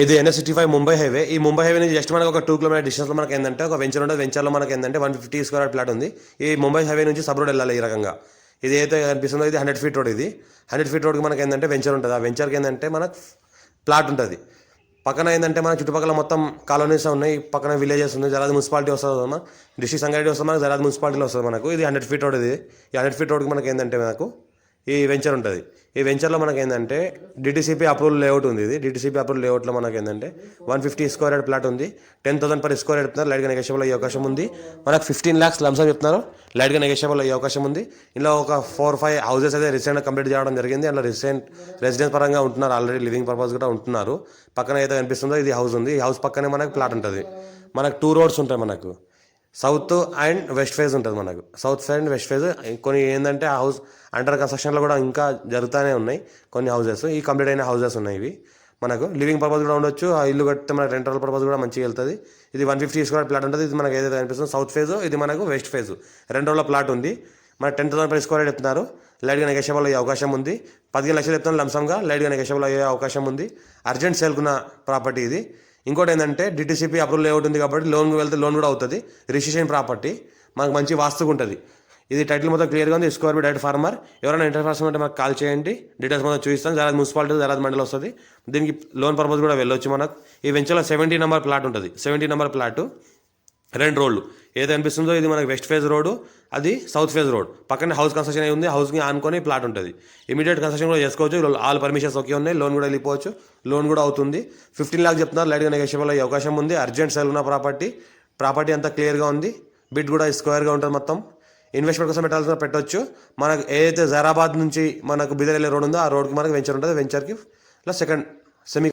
ఇది NH65 Mumbai highway. ఈ Mumbai highway నుంచి జస్ట్ మనకు ఒక 2 కిలోమీటర్ డిస్టెన్స్లో మనకి ఏంటంటే ఒక వెంచర్ ఉంటుంది. వెంచర్లో మనకి ఏంటంటే 150 స్క్వేర్ ప్లాట్ ఉంది. ఈ ముంబై హైవే నుంచి సబ్ రోడ్ వెళ్ళాలి ఈ రకంగా. ఇది అయితే కనిపిస్తుందో ఇది 100 ఫీట్ రోడ్. ఇది 100 ఫీట్ రోడ్కి మనకి ఏంటంటే వెంచర్ ఉంటుంది. ఆ వెంచర్కి ఏంటంటే మనకు ప్లాట్ ఉంటుంది. పక్కన ఏంటంటే మన చుట్టుపక్కల మొత్తం కాలనీస్ ఉన్నాయి. పక్కన విలేజెస్ ఉన్నాయి. జరాద్ మున్సిపాలిటీ వస్తుంది. మన డిస్ట్రిక్ట్ సంగారెడ్డి వస్తుంది. మనకు జరాద్ మున్సిపాలిటీలో వస్తుంది మనకు. ఇది 100 ఫీట్ రోడ్. ఇది ఈ 100 ఫీట్ రోడ్కి మనకి ఏంటంటే మనకు ఈ వెంచర్ ఉంటుంది. ఈ వెంచర్లో మనకి ఏంటంటే డిటీసీపీ అప్రూవల్ లేఅవుట్ ఉంది. ఇది డిటీసీపీ అప్రూవల్ లేఅవుట్లో మనకి ఏంటంటే 150 స్క్వేర్ యార్డ్ ప్లాట్ ఉంది. 10,000 per స్క్వేర్ యార్డ్ చెప్తున్నారు. లైట్గా నెగోషియబుల్ అయ్యే అవకాశం ఉంది. మనకు 15 lakhs లంసం చెప్తున్నారు. లైట్గా నెగోషియబుల్ అయ్యే అవకాశం ఉంది. ఇందులో ఒక 4-5 హౌసెస్ అయితే రీసెంట్గా కంప్లీట్ చేయడం జరిగింది. అందులో రెసిడెన్స్ పరంగా ఉంటున్నారు. ఆల్రెడీ లివింగ్ పర్పస్ కూడా ఉంటున్నారు. పక్కన అయితే కనిపిస్తుందో ఇది హౌస్ ఉంది. ఈ హౌస్ పక్కనే మనకు ప్లాట్ ఉంటుంది. మనకు 2 roads ఉంటాయి. మనకు సౌత్ అండ్ వెస్ట్ ఫేజ్ ఉంటుంది. మనకు సౌత్ అండ్ వెస్ట్ ఫేజ్ కొన్ని ఏంటంటే ఆ హౌస్ అండర్ కన్స్ట్రక్షన్లో కూడా ఇంకా జరుగుతూనే ఉన్నాయి. కొన్ని హౌసెస్ ఈ కంప్లీట్ అయిన హౌసెస్ ఉన్నాయి. ఇవి మనకు లివింగ్ పర్పస్ కూడా ఉండొచ్చు. ఆ ఇల్లు కడితే మనకు రెంటల్ పర్పస్ కూడా మంచిగా వెళ్తుంది. ఇది 150 స్క్వేర్ ప్లాట్ ఉంటుంది. ఇది మనకు ఏదైతే కనిపిస్తుందో సౌత్ ఫేజ్, ఇది మనకు వెస్ట్ ఫేజ్. 2 rows ప్లాట్ ఉంది. మనకు 10,000 per స్క్వేర్ చెప్తున్నారు. లైట్గా నెగోషియబుల్ అయ్యే అవకాశం ఉంది. 15 లక్షలు చెప్తున్నారు లంసంగా. లైట్గా నెగోషియబుల్ అయ్యే అవకాశం ఉంది. అర్జెంట్ సేల్కున్న ప్రాపర్టీ ఇది. ఇంకోటి ఏంటంటే డిటీసీపీ అప్రూవల్ లేఅవుట్ ఉంది కాబట్టి లోన్ వెళ్తే లోన్ కూడా అవుతుంది. రిజిస్ట్రేషన్ ప్రాపర్టీ మనకు మంచి వాస్తుగా ఉంటుంది. ఇది టైటిల్ మొత్తం క్లియర్గా ఉంది. Square direct farmer. ఎవరైనా ఇంట్రెస్ట్ ఉంటే మాకు కాల్ చేయండి. డీటెయిల్స్ మొత్తం చూపిస్తాను. జరాద్ మున్సిపాలిటీ, జరాద్ మండలి వస్తుంది. దీనికి లోన్ పర్పస్ కూడా వెళ్ళొచ్చు. మనకు ఈ వెంచర్లో 70 నెంబర్ ప్లాట్ ఉంటుంది. 70 నెంబర్ ప్లాట్ 2 roads. ఏది అనిపిస్తుందో ఇది మనకి వెస్ట్ ఫేజ్ రోడ్, అది సౌత్ ఫేజ్ రోడ్. పక్కనే హౌస్ కన్స్ట్రక్షన్ అయి ఉంది. హౌస్కి ఆనుకొని ప్లాట్ ఉంటుంది. ఇమీడియట్ కన్స్ట్రక్షన్ కూడా చేసుకోవచ్చు. ఆల్ పర్మిషన్స్ ఓకే ఉన్నాయి. లోన్ కూడా వెళ్ళిపోవచ్చు. లోన్ కూడా అవుతుంది. 15 lakhs చెప్తున్నారు. లైట్గా నెగోషియబుల్ అయ్యే అవకాశం ఉంది. అర్జెంట్ సేల్ ఉన్న ప్రాపర్టీ అంతా క్లియర్గా ఉంది. బిడ్ కూడా స్క్వేర్గా ఉంటుంది. మొత్తం ఇన్వెస్ట్మెంట్ కోసం పెట్టవచ్చు. మనకు ఏదైతే జైరాబాద్ నుంచి మనకు బిదర్ వెళ్ళే రోడ్ ఉందో ఆ రోడ్కి మనకు వెంచర్ ఉంటుంది. వెంచర్కి ప్లస్ సెకండ్ సెమీ